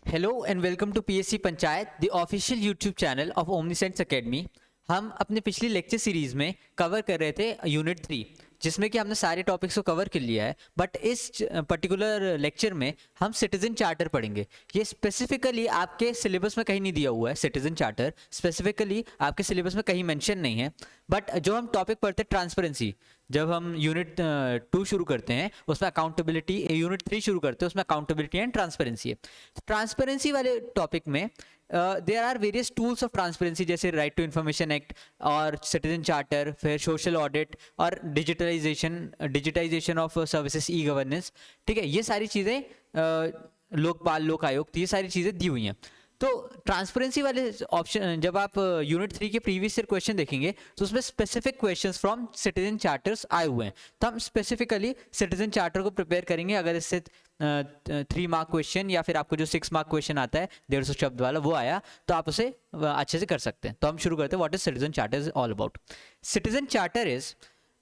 Hello and welcome to PSC Panchayat, the official YouTube channel of Omnisense Academy. हम अपने पिछली lecture series में cover कर रहे थे यूनिट 3, जिसमें कि हमने सारे टॉपिक्स को कवर कर लिया है। बट इस पर्टिकुलर लेक्चर में हम सिटीजन चार्टर पढ़ेंगे। ये स्पेसिफिकली आपके सिलेबस में कहीं नहीं दिया हुआ है। सिटीजन चार्टर स्पेसिफिकली आपके सिलेबस में कहीं मेंशन नहीं है। बट जो हम टॉपिक पढ़ते हैं ट्रांसपेरेंसी, जब हम यूनिट 2 शुरू करते हैं उसमें अकाउंटेबिलिटी, यूनिट 3 शुरू करते हैं उसमें अकाउंटेबिलिटी एंड ट्रांसपेरेंसी है। ट्रांसपेरेंसी वाले टॉपिक में there are various tools of transparency, जैसे राइट टू इन्फॉर्मेशन एक्ट और सिटीजन चार्टर, फिर सोशल ऑडिट और digitisation of services, e governance. ठीक है, ये सारी चीज़ें लोकपाल, लोक आयोग, ये सारी चीज़ें दी हुई हैं। तो ट्रांसपेरेंसी वाले ऑप्शन, जब आप यूनिट 3 के प्रीवियस ईयर क्वेश्चन देखेंगे तो उसमें specific questions from citizen charters आए हुए हैं। तो हम स्पेसिफिकली सिटीजन चार्टर को प्रिपेयर करेंगे। अगर इससे 3 मार्क क्वेश्चन या फिर आपको जो 6 मार्क क्वेश्चन आता है 150 शब्द वाला वो आया तो आप उसे अच्छे से कर सकते हैं। तो हम शुरू करते हैं। What is citizen charter is all about. Citizen charter is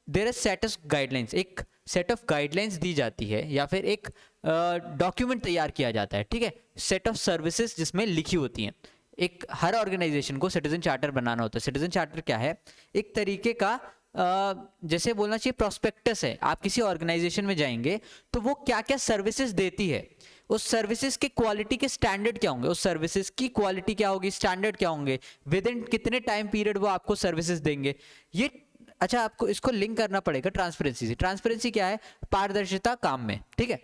there is set of guidelines, एक सेट ऑफ गाइडलाइंस दी जाती है या फिर एक डॉक्यूमेंट तैयार किया जाता है। ठीक है, सेट ऑफ सर्विसेज जिसमें लिखी होती हैं। एक हर ऑर्गेनाइजेशन को सिटीजन चार्टर बनाना होता है। सिटीजन चार्टर क्या है? एक तरीके का जैसे बोलना चाहिए प्रोस्पेक्टस है। आप किसी ऑर्गेनाइजेशन में जाएंगे तो वो क्या क्या सर्विसेज देती है, उस सर्विसेज के क्वालिटी के स्टैंडर्ड क्या होंगे, उस सर्विसेज की क्वालिटी क्या होगी, स्टैंडर्ड क्या होंगे, विद इन कितने टाइम पीरियड वो आपको सर्विसेज देंगे। ये अच्छा, आपको इसको लिंक करना पड़ेगा ट्रांसपेरेंसी से। ट्रांसपेरेंसी क्या है? पारदर्शिता काम में। ठीक है,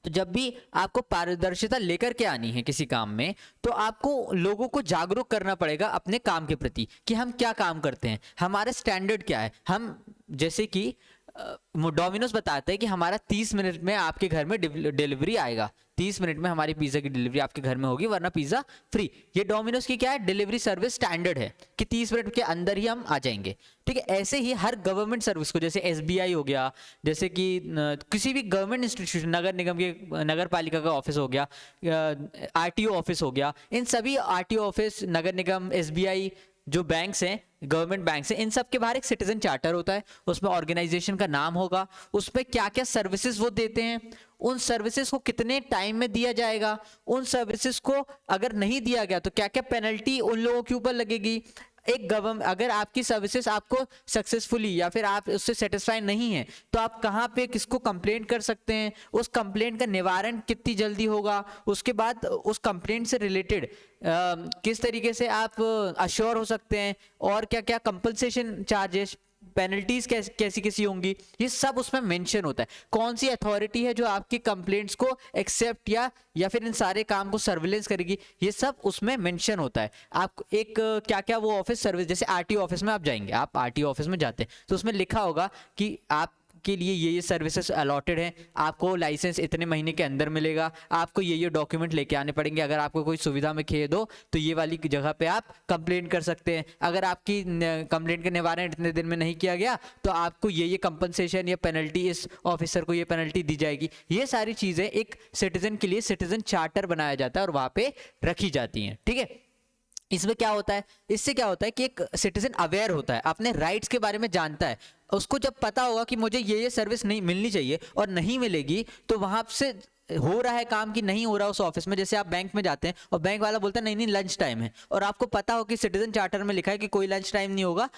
तो जब भी आपको पारदर्शिता लेकर के आनी है किसी काम में, तो आपको लोगों को जागरूक करना पड़ेगा अपने काम के प्रति कि हम क्या काम करते हैं, हमारा स्टैंडर्ड क्या है। हम जैसे कि डोमिनोज बताते हैं कि हमारा 30 मिनट में आपके घर में डिलीवरी आएगा, 30 मिनट में हमारी पिज़्ज़ा की डिलीवरी आपके घर में होगी, वरना पिज़्ज़ा फ्री। ये डोमिनोज की क्या है? डिलीवरी सर्विस स्टैंडर्ड है कि 30 मिनट के अंदर ही हम आ जाएंगे। ठीक है, ऐसे ही हर गवर्नमेंट सर्विस को, जैसे एसबीआई हो गया, जैसे कि किसी भी गवर्नमेंट इंस्टीट्यूशन, नगर निगम के, नगर पालिका का ऑफिस हो गया, आरटीओ ऑफिस हो गया, इन सभी आरटीओ ऑफिस, नगर निगम, एसबीआई, जो बैंक्स हैं, गवर्नमेंट बैंक्स हैं, इन सब के बाहर एक सिटीजन चार्टर होता है। उसमें ऑर्गेनाइजेशन का नाम होगा, उसमें क्या क्या सर्विसेज वो देते हैं, उन सर्विसेज को कितने टाइम में दिया जाएगा, उन सर्विसेज को अगर नहीं दिया गया तो क्या क्या पेनल्टी उन लोगों के ऊपर लगेगी। एक गवर्नमेंट, अगर आपकी सर्विसेज आपको सक्सेसफुली या फिर आप उससे सेटिस्फाई नहीं है तो आप कहाँ पे किसको कंप्लेंट कर सकते हैं, उस कंप्लेंट का निवारण कितनी जल्दी होगा, उसके बाद उस कंप्लेंट से रिलेटेड किस तरीके से आप अश्योर हो सकते हैं, और क्या क्या कंपनसेशन चार्जेस, पेनल्टीज कैसी कैसी होंगी, ये सब उसमें मेंशन होता है। कौन सी अथॉरिटी है जो आपकी कंप्लेंट्स को एक्सेप्ट या फिर इन सारे काम को सर्विलेंस करेगी, ये सब उसमें मेंशन होता है। आप एक क्या क्या वो ऑफिस सर्विस, जैसे आरटीओ ऑफिस में आप जाएंगे, आप आरटीओ ऑफिस में जाते हैं तो उसमें लिखा होगा कि आप के लिए ये सर्विसेज अलॉटेड हैं, आपको लाइसेंस इतने महीने के अंदर मिलेगा, आपको ये डॉक्यूमेंट लेके आने पड़ेंगे, अगर आपको कोई सुविधा में खेद हो तो ये वाली जगह पे आप कंप्लेंट कर सकते हैं, अगर आपकी कंप्लेंट का निवारण इतने दिन में नहीं किया गया तो आपको ये कंपनसेशन या पेनल्टी, इस ऑफिसर को ये पेनल्टी दी जाएगी। ये सारी चीज़ें एक सिटीजन के लिए सिटीजन चार्टर बनाया जाता है और वहाँ पे रखी जाती हैं। ठीक है, इसमें क्या होता है, इससे क्या होता है कि एक सिटीजन अवेयर होता है, अपने राइट्स के बारे में जानता है। उसको जब पता होगा कि मुझे ये सर्विस नहीं मिलनी चाहिए और नहीं मिलेगी, तो वहां से हो रहा है काम कि नहीं हो रहा उस ऑफिस में। जैसे आप बैंक में जाते हैं और बैंक वाला बोलता है नहीं नहीं लंच टाइम है, और आपको पता हो कि सिटीजन चार्टर में लिखा है कि कोई लंच टाइम नहीं होगा,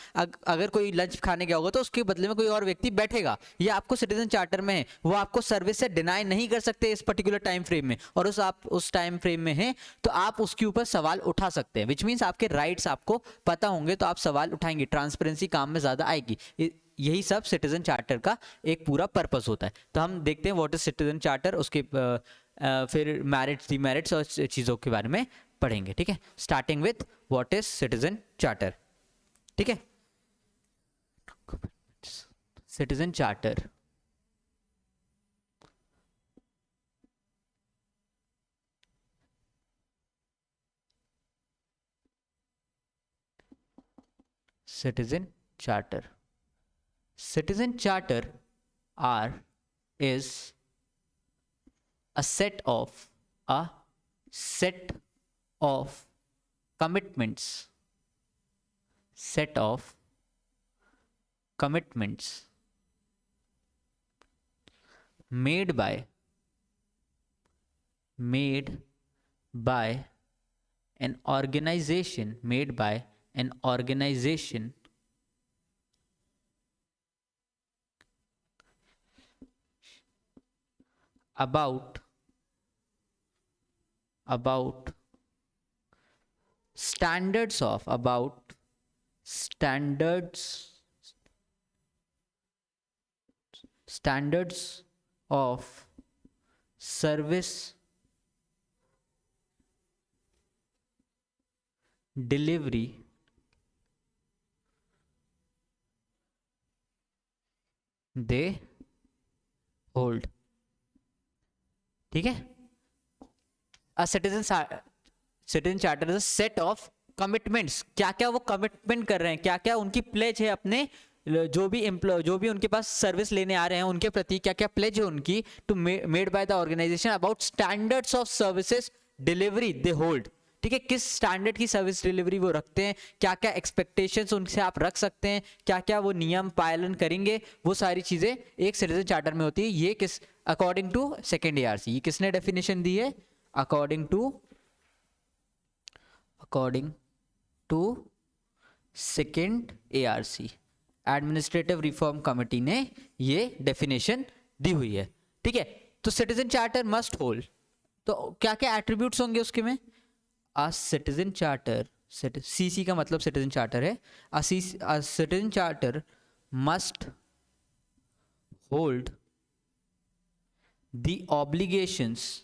अगर कोई लंच खाने गया होगा तो उसके बदले में कोई और व्यक्ति बैठेगा, ये आपको सिटीजन चार्टर में है, वो आपको सर्विस से डिनाई नहीं कर सकते इस पर्टिकुलर टाइम फ्रेम में, और आप उस टाइम फ्रेम में हैं तो आप उसके ऊपर सवाल उठा सकते हैं। विच मीन्स आपके राइट्स आपको पता होंगे तो आप सवाल उठाएंगे, ट्रांसपेरेंसी काम में ज्यादा आएगी। यही सब सिटीजन चार्टर का एक पूरा पर्पस होता है। तो हम देखते हैं व्हाट इज सिटीजन चार्टर, उसके फिर मैरिट्स, डीमेरिट्स और चीज़ों के बारे में पढ़ेंगे। ठीक है, starting with what is citizen charter. ठीक है, citizen charter citizen charter citizen charter are is a set of commitments, made by an organization, made by an organization about standards of standards of service delivery they hold. ठीक है. अ citizen charter is a set of commitments. क्या क्या वो commitment कर रहे हैं, क्या क्या उनकी प्लेज है अपने जो भी उनके पास सर्विस लेने आ रहे हैं उनके प्रति क्या क्या प्लेज है उनकी, to made by the organisation about standards of services delivery they hold. ठीक है, किस स्टैंडर्ड की सर्विस डिलीवरी वो रखते हैं, क्या क्या एक्सपेक्टेशंस उनसे आप रख सकते हैं, क्या क्या वो नियम पालन करेंगे, वो सारी चीजें एक सिटीजन चार्टर में होती है. ये किस अकॉर्डिंग टू सेकेंड ARC, ये किसने डेफिनेशन दी है? According to second ARC, administrative reform committee ने ये डेफिनेशन दी हुई है. ठीक है, तो सिटीजन चार्टर मस्ट होल्ड, तो क्या क्या एट्रीब्यूट्स होंगे उसके में? अ सिटीजन चार्टर, CC का मतलब सिटीजन चार्टर है. अ citizen charter must hold the obligations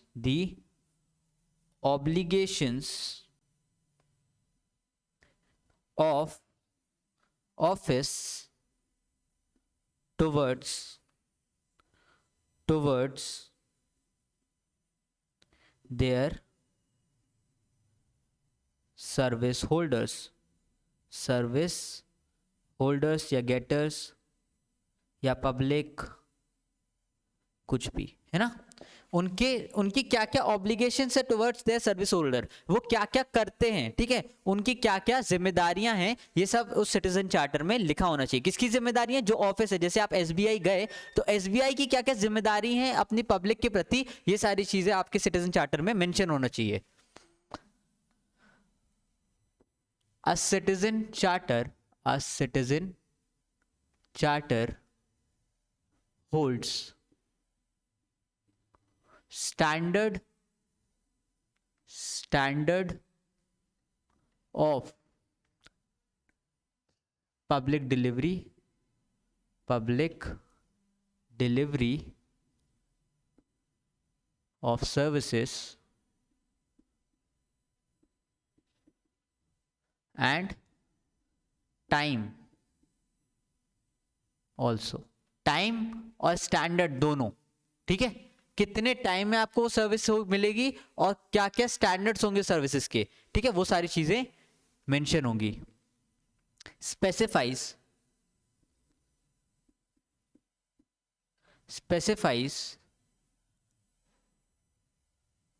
of office towards their service holders या getters या पब्लिक, कुछ भी है ना, उनकी क्या क्या ऑब्लिगेशन है टुवर्ड्स देयर सर्विस होल्डर, वो क्या क्या करते हैं. ठीक है, उनकी क्या क्या जिम्मेदारियां हैं, ये सब उस सिटीजन चार्टर में लिखा होना चाहिए. किसकी जिम्मेदारियां? जो ऑफिस है, जैसे आप SBI गए तो SBI की क्या क्या जिम्मेदारी है अपनी पब्लिक के प्रति, ये सारी चीजें आपके सिटीजन चार्टर में मेंशन होना चाहिए. A citizen charter holds standard of public delivery of services and time also. Time और स्टैंडर्ड दोनों. ठीक है, कितने टाइम में आपको सर्विस मिलेगी और क्या क्या स्टैंडर्ड्स होंगे सर्विसेज के. ठीक है, वो सारी चीजें मेंशन होंगी. Specifies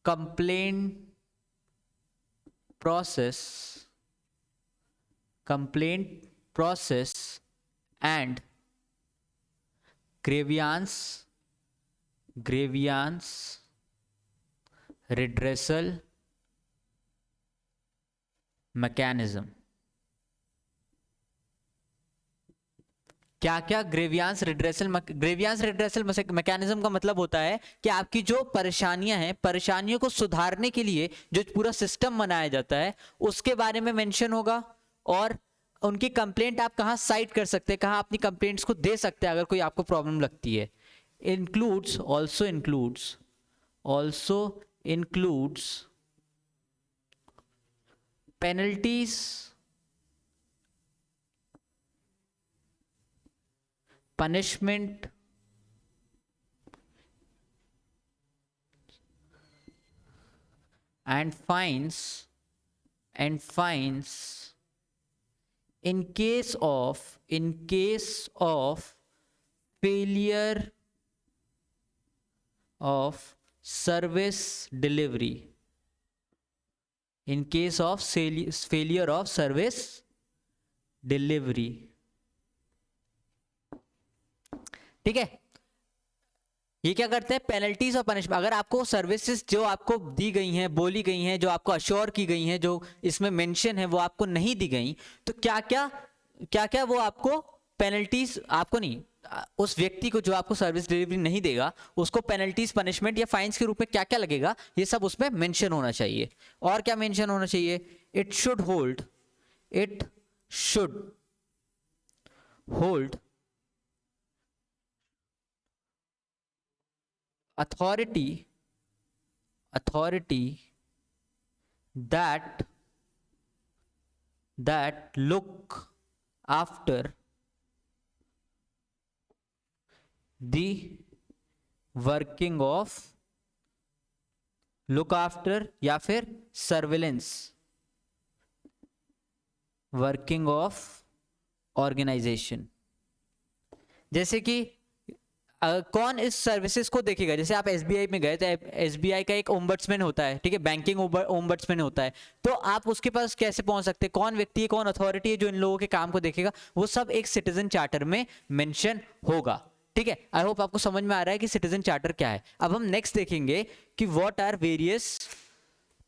complaint process and grievance redressal mechanism. क्या क्या ग्रेवियांस रिड्रेसल मैकेनिज्म का मतलब होता है कि आपकी जो परेशानियां हैं, परेशानियों को सुधारने के लिए जो पूरा सिस्टम बनाया जाता है उसके बारे में मेंशन होगा, और उनकी कंप्लेंट आप कहां साइट कर सकते हैं, कहां अपनी कंप्लेंट्स को दे सकते हैं अगर कोई आपको प्रॉब्लम लगती है. also includes penalties, punishment, and fines in case of failure of service delivery. In case of failure of service delivery. ठीक है, ये क्या करते हैं, पेनल्टीज और पनिशमेंट। अगर आपको सर्विसेज जो आपको दी गई हैं, बोली गई हैं, जो आपको अश्योर की गई हैं, जो इसमें मेंशन है, वो आपको नहीं दी गई, तो क्या क्या वो आपको पेनल्टीज, आपको नहीं, उस व्यक्ति को जो आपको सर्विस डिलीवरी नहीं देगा उसको पेनल्टीज, पनिशमेंट या फाइन्स के रूप में क्या क्या लगेगा, ये सब उसमें मेंशन होना चाहिए। और क्या मेंशन होना चाहिए, it should hold authority that look after the working of, look after या फिर surveillance working of organization। जैसे कि कौन इस सर्विसेज को देखेगा, जैसे आप एसबीआई में गए तो एसबीआई का एक ओम्बड्समैन होता है, ठीक है, बैंकिंग ओम्बड्समैन होता है, तो आप उसके पास कैसे पहुंच सकते हैं, कौन व्यक्ति है, कौन अथॉरिटी है जो इन लोगों के काम को देखेगा, वो सब एक सिटीजन चार्टर में मेंशन होगा। ठीक है, आई होप आपको समझ में आ रहा है कि सिटीजन चार्टर क्या है। अब हम नेक्स्ट देखेंगे कि what are various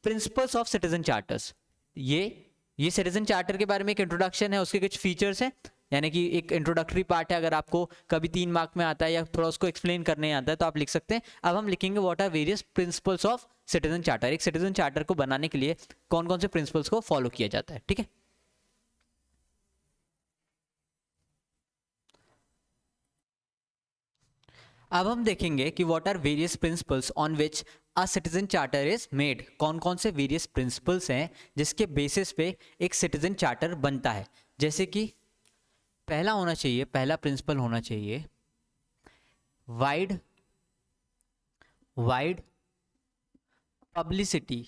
principles of citizen charters. ये सिटीजन चार्टर के बारे में एक इंट्रोडक्शन है, उसके कुछ फीचर्स हैं, यानी कि एक इंट्रोडक्टरी पार्ट है। अगर आपको कभी 3 मार्क में आता है या थोड़ा उसको एक्सप्लेन करने आता है तो आप लिख सकते हैं। अब हम लिखेंगे what are various principles of citizen charter. एक सिटीजन चार्टर को बनाने के लिए कौन कौन से प्रिंसिपल्स को फॉलो किया जाता है। ठीक है, अब हम देखेंगे कि what are various principles on which a citizen charter is made. कौन कौन से वेरियस प्रिंसिपल्स हैं जिसके बेसिस पे एक सिटीजन चार्टर बनता है। जैसे कि पहला प्रिंसिपल होना चाहिए wide publicity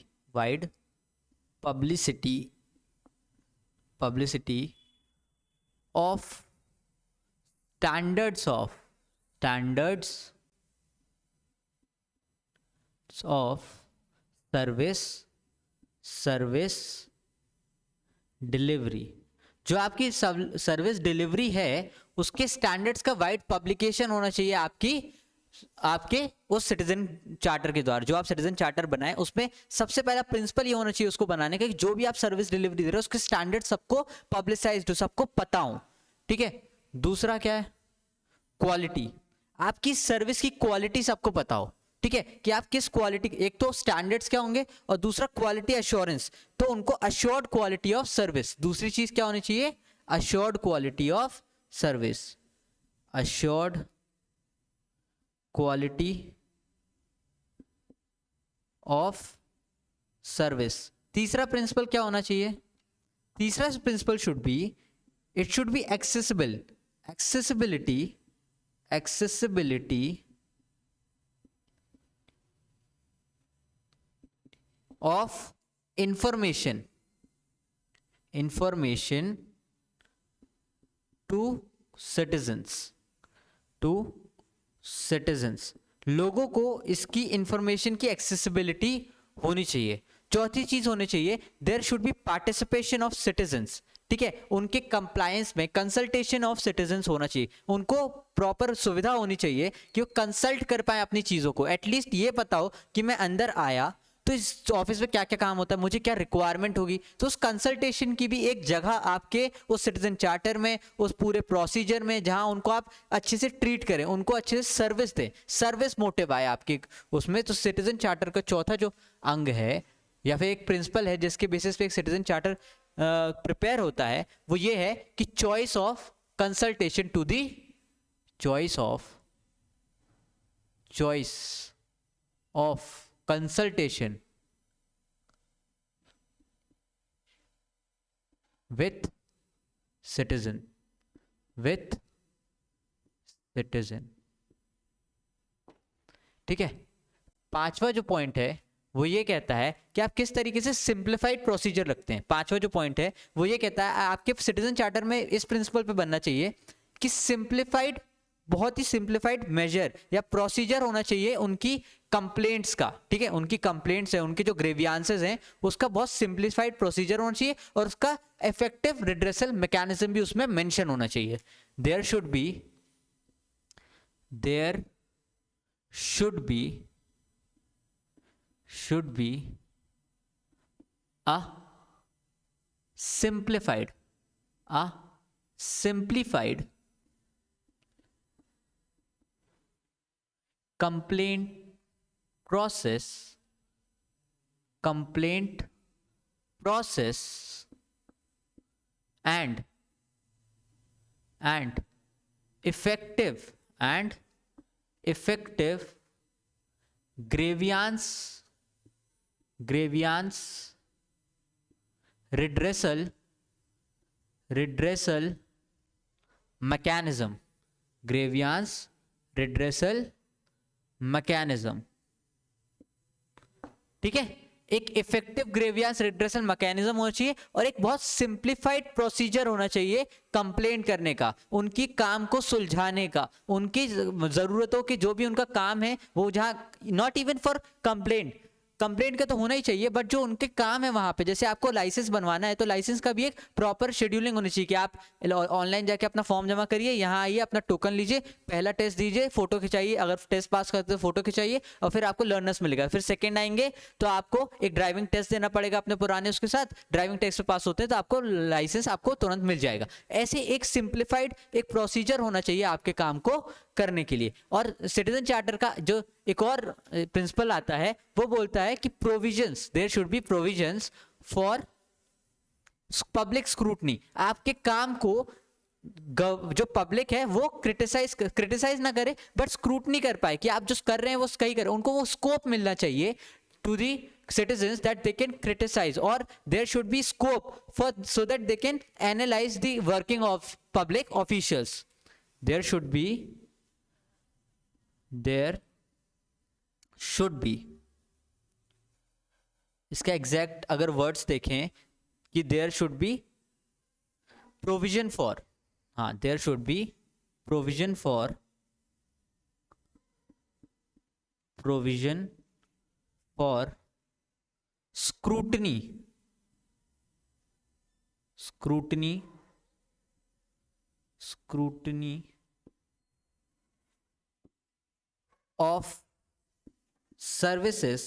of standards of service delivery. जो आपकी सर्विस डिलीवरी है उसके स्टैंडर्ड्स का वाइड पब्लिकेशन होना चाहिए आपके उस सिटीजन चार्टर के द्वारा। जो आप सिटीजन चार्टर बनाए उसमें सबसे पहला प्रिंसिपल ये होना चाहिए उसको बनाने का कि जो भी आप सर्विस डिलीवरी दे रहे हो उसके स्टैंडर्ड सबको पब्लिसाइज्ड हो, सबको पता हो। ठीक है, दूसरा क्या है, क्वालिटी। आपकी सर्विस की क्वालिटी सबको पता हो। ठीक है, कि आप किस क्वालिटी, एक तो स्टैंडर्ड्स क्या होंगे और दूसरा क्वालिटी एश्योरेंस, तो उनको अश्योर्ड क्वालिटी ऑफ सर्विस। दूसरी चीज क्या होनी चाहिए, assured quality of service, assured quality of service. तीसरा प्रिंसिपल क्या होना चाहिए, तीसरा principle should be, it should be accessibility of information to citizens। लोगों को इसकी इंफॉर्मेशन की एक्सेसिबिलिटी होनी चाहिए। चौथी चीज होनी चाहिए, there should be participation of citizens. ठीक है, उनके कंप्लायंस में कंसल्टेशन ऑफ सिटीजन्स होना चाहिए। उनको प्रॉपर सुविधा होनी चाहिए कि वो कंसल्ट कर पाए अपनी चीजों को। एटलीस्ट ये पता हो कि मैं अंदर आया तो इस ऑफिस में क्या क्या काम होता है, मुझे क्या रिक्वायरमेंट होगी, तो उस कंसल्टेशन की भी एक जगह आपके उस सिटीजन चार्टर में, उस पूरे प्रोसीजर में, जहां उनको आप अच्छे से ट्रीट करें, उनको अच्छे से सर्विस दें। सर्विस मोटिव आए आपके उसमें। तो सिटीजन चार्टर का चौथा जो अंग है या फिर एक प्रिंसिपल है जिसके बेसिस पे एक सिटीजन चार्टर प्रिपेयर होता है, वो ये है कि choice of consultation to the choice of consultation with citizen ठीक है, पांचवा जो पॉइंट है वो ये कहता है कि आप किस तरीके से सिंप्लीफाइड प्रोसीजर रखते हैं। पांचवा जो पॉइंट है वो ये कहता है आपके सिटीजन चार्टर में इस प्रिंसिपल पे बनना चाहिए कि सिंप्लीफाइड, बहुत ही सिंप्लीफाइड मेजर या प्रोसीजर होना चाहिए उनकी कंप्लेंट्स का। ठीक है, उनकी कंप्लेंट्स है, उनके जो ग्रेवियांसेस हैं, उसका बहुत सिंप्लीफाइड प्रोसीजर होना चाहिए और उसका इफेक्टिव रिड्रेसल मैकेनिज्म भी उसमें मेंशन होना चाहिए। There should be a simplified complaint process and effective grievance redressal mechanism ठीक है। एक इफेक्टिव ग्रेवियंस रिड्रेसल मैकेनिज्म होना चाहिए और एक बहुत सिंप्लीफाइड प्रोसीजर होना चाहिए कंप्लेंट करने का, उनकी काम को सुलझाने का, उनकी जरूरतों की जो भी उनका काम है वो जहां नॉट इवन फॉर कंप्लेंट का तो होना ही चाहिए, बट जो उनके काम है वहां पे, जैसे आपको लाइसेंस बनवाना है तो लाइसेंस का भी एक प्रॉपर शेड्यूलिंग होनी चाहिए कि आप ऑनलाइन जाके अपना फॉर्म जमा करिए, यहाँ आइए, अपना टोकन लीजिए, पहला टेस्ट दीजिए, फोटो खिंचाइए, अगर टेस्ट पास करते तो फोटो खिंचाइए और फिर आपको लर्नर्स मिलेगा, फिर सेकंड आएंगे तो आपको एक ड्राइविंग टेस्ट देना पड़ेगा अपने पुराने उसके साथ, ड्राइविंग टेस्ट पे पास होते हैं तो आपको लाइसेंस आपको तुरंत मिल जाएगा। ऐसे एक सिंप्लीफाइड एक प्रोसीजर होना चाहिए आपके काम को करने के लिए। और सिटीजन चार्टर का जो एक और प्रिंसिपल आता है वो बोलता है कि provisions, there should be provisions for public scrutiny. आपके काम को जो पब्लिक है वो क्रिटिसाइज ना करे बट स्क्रूटनी कर पाए कि आप जो कर रहे हैं वो सही करें, उनको वो स्कोप मिलना चाहिए to the citizens that they can criticize, or there should be scope for so that they can analyze the working of public officials. There should be इसका एग्जैक्ट अगर वर्ड्स देखें कि there should be provision for, there should be provision for scrutiny of services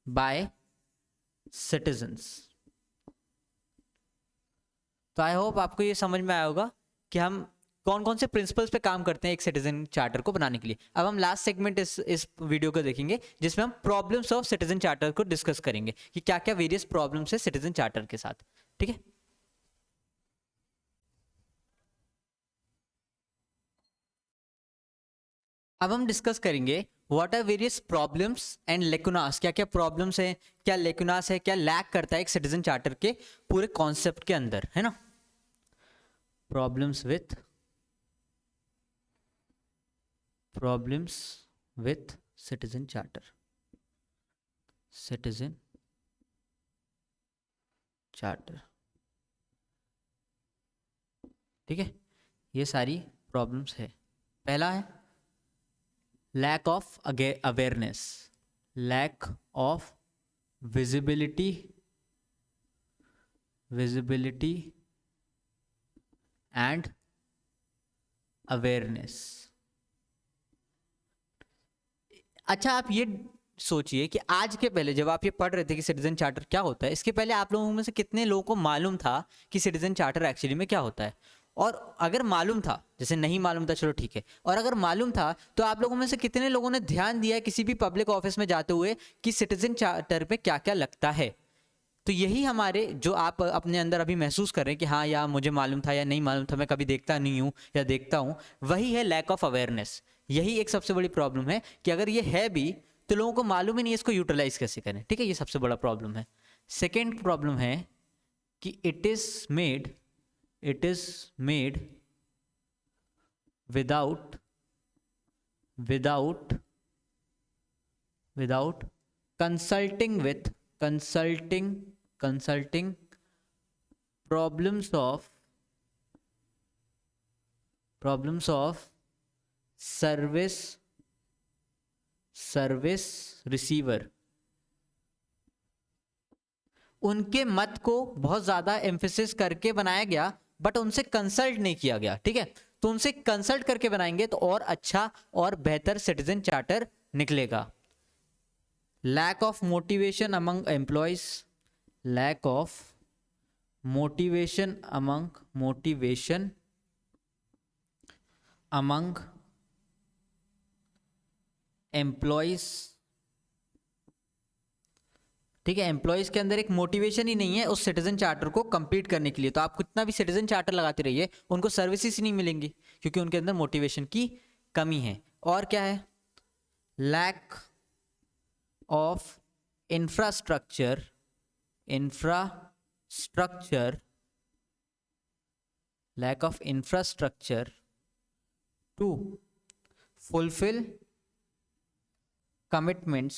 by citizens। तो I hope आपको ये समझ में आया होगा कि हम कौन कौन से प्रिंसिपल्स पे काम करते हैं एक सिटीजन चार्टर को बनाने के लिए। अब हम लास्ट सेगमेंट इस वीडियो को देखेंगे जिसमें हम प्रॉब्लम्स ऑफ सिटीजन चार्टर को डिस्कस करेंगे कि क्या क्या वेरियस प्रॉब्लम्स है सिटीजन चार्टर के साथ। ठीक है, अब हम डिस्कस करेंगे what are various problems and lacunas, क्या क्या प्रॉब्लम्स है, क्या लेकुनास है, क्या लैक करता है एक सिटीजन चार्टर के पूरे कॉन्सेप्ट के अंदर, है ना। प्रॉब्लम्स विथ सिटीजन चार्टर, ठीक है, ये सारी प्रॉब्लम्स है। पहला है lack of awareness, lack of visibility and awareness। अच्छा, आप ये सोचिए कि आज के पहले जब आप ये पढ़ रहे थे कि सिटीजन चार्टर क्या होता है, इसके पहले आप लोगों में से कितने लोगों को मालूम था कि सिटीजन चार्टर एक्चुअली में क्या होता है? और अगर मालूम था, जैसे नहीं मालूम था चलो ठीक है, और अगर मालूम था तो आप लोगों में से कितने लोगों ने ध्यान दिया है किसी भी पब्लिक ऑफिस में जाते हुए कि सिटीजन चार्टर पे क्या क्या लगता है? तो यही हमारे जो आप अपने अंदर अभी महसूस कर रहे हैं कि हाँ यार मुझे मालूम था या नहीं मालूम था, मैं कभी देखता नहीं हूँ या देखता हूँ, वही है लैक ऑफ अवेयरनेस। यही एक सबसे बड़ी प्रॉब्लम है कि अगर ये है भी तो लोगों को मालूम ही नहीं है इसको यूटिलाइज कैसे करें। ठीक है, ये सबसे बड़ा प्रॉब्लम है। सेकेंड प्रॉब्लम है कि it is made without consulting problems of service receiver। उनके मत को बहुत ज्यादा एम्फेसिस करके बनाया गया बट उनसे कंसल्ट नहीं किया गया। ठीक है, तो उनसे कंसल्ट करके बनाएंगे तो और अच्छा और बेहतर सिटीजन चार्टर निकलेगा। Lack of motivation among employees, lack of motivation among employees, ठीक है, एम्प्लॉयज के अंदर एक मोटिवेशन ही नहीं है उस सिटीजन चार्टर को कंप्लीट करने के लिए, तो आप कितना भी सिटीजन चार्टर लगाते रहिए उनको सर्विसेज ही नहीं मिलेंगी क्योंकि उनके अंदर मोटिवेशन की कमी है। और क्या है, lack of infrastructure lack of infrastructure to fulfill commitments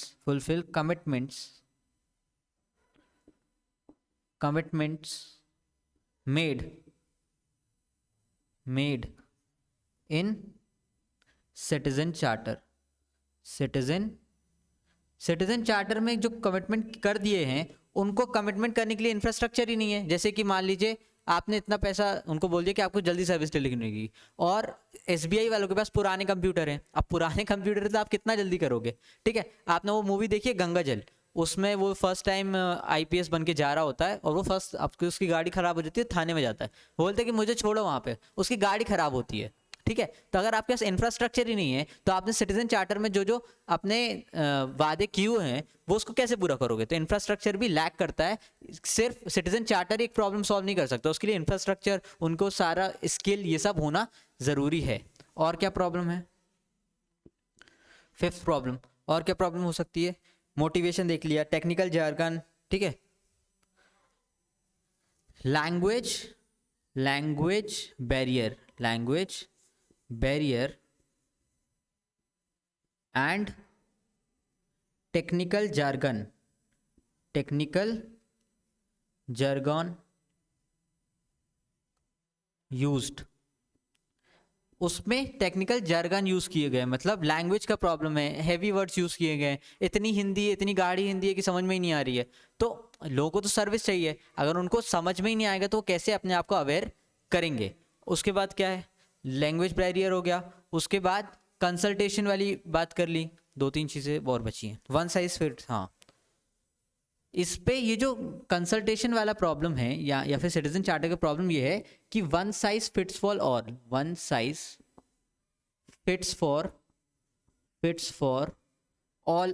made in citizen charter। Citizen charter में जो कमिटमेंट कर दिए हैं उनको कमिटमेंट करने के लिए इंफ्रास्ट्रक्चर ही नहीं है। जैसे कि मान लीजिए आपने इतना पैसा उनको बोल दिया कि आपको जल्दी सर्विस डिलीवरी होगी, और एसबीआई वालों के पास पुराने कंप्यूटर हैं। अब पुराने कंप्यूटर तो आप कितना जल्दी करोगे, ठीक है। आपने वो मूवी देखी है गंगाजल, उसमें वो फर्स्ट टाइम आईपीएस बन के जा रहा होता है और वो फर्स्ट आपकी उसकी गाड़ी खराब हो जाती है, थाने में जाता है, बोलते हैं कि मुझे छोड़ो वहाँ पे, उसकी गाड़ी खराब होती है, ठीक है। तो अगर आपके पास इंफ्रास्ट्रक्चर ही नहीं है तो आपने सिटीजन चार्टर में जो अपने वादे किए हैं वो उसको कैसे पूरा करोगे। तो इंफ्रास्ट्रक्चर भी लैक करता है, सिर्फ सिटीजन चार्टर एक प्रॉब्लम सॉल्व नहीं कर सकता, उसके लिए इंफ्रास्ट्रक्चर, उनको सारा स्किल ये सब होना ज़रूरी है। और क्या प्रॉब्लम है, फिफ्थ प्रॉब्लम, और क्या प्रॉब्लम हो सकती है, मोटिवेशन देख लिया, टेक्निकल जार्गन, ठीक है, language barrier and technical jargon used. उसमें टेक्निकल जार्गन यूज किए गए, मतलब लैंग्वेज का प्रॉब्लम है, हैवी वर्ड्स यूज किए गए, इतनी हिंदी, इतनी गाढ़ी हिंदी है कि समझ में ही नहीं आ रही है। तो लोगों को तो सर्विस चाहिए, अगर उनको समझ में ही नहीं आएगा तो वो कैसे अपने आप को अवेयर करेंगे। उसके बाद क्या है, लैंग्वेज बैरियर हो गया। उसके बाद कंसल्टेशन वाली बात कर ली, 2-3 चीज़ें और बची हैं। वन साइज फिट्स, हाँ, इस पे ये जो कंसल्टेशन वाला प्रॉब्लम है या फिर सिटीजन चार्टर का प्रॉब्लम ये है कि one size fits for all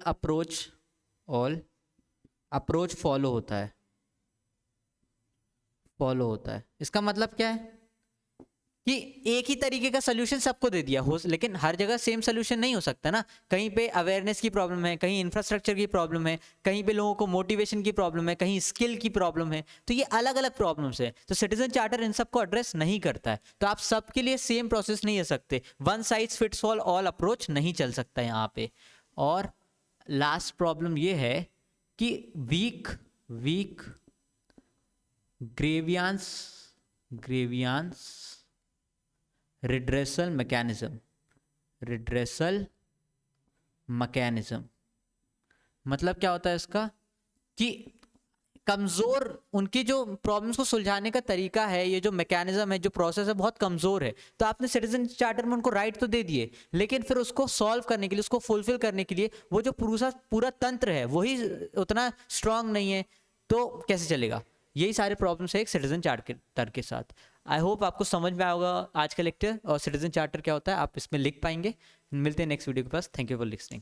approach follow होता है। इसका मतलब क्या है कि एक ही तरीके का सोल्यूशन सबको दे दिया हो, लेकिन हर जगह सेम सोल्यूशन नहीं हो सकता ना। कहीं पे अवेयरनेस की प्रॉब्लम है, कहीं इंफ्रास्ट्रक्चर की प्रॉब्लम है, कहीं पे लोगों को मोटिवेशन की प्रॉब्लम है, कहीं स्किल की प्रॉब्लम है। तो ये अलग अलग प्रॉब्लम्स है, तो सिटीजन चार्टर इन सबको एड्रेस नहीं करता है। तो आप सबके लिए सेम प्रोसेस नहीं ले सकते, one size fits all approach नहीं चल सकता यहाँ पे। और लास्ट प्रॉब्लम ये है कि वीक ग्रेवियांस रिड्रेसल मैकेनिज्म। मतलब क्या होता है इसका कि कमज़ोर, उनकी जो प्रॉब्लम्स को सुलझाने का तरीका है, ये जो मैकेनिज्म है, जो प्रोसेस है, बहुत कमज़ोर है। तो आपने सिटीजन चार्टर में उनको राइट तो दे दिए, लेकिन फिर उसको सॉल्व करने के लिए, उसको फुलफिल करने के लिए वो जो पूरा तंत्र है वही उतना स्ट्रांग नहीं है, तो कैसे चलेगा। यही सारे प्रॉब्लम्स है एक सिटीजन चार्टर के साथ। आई होप आपको समझ में आएगा आज का लेक्चर और सिटीजन चार्टर क्या होता है, आप इसमें लिख पाएंगे। मिलते हैं नेक्स्ट वीडियो के पास। Thank you for listening.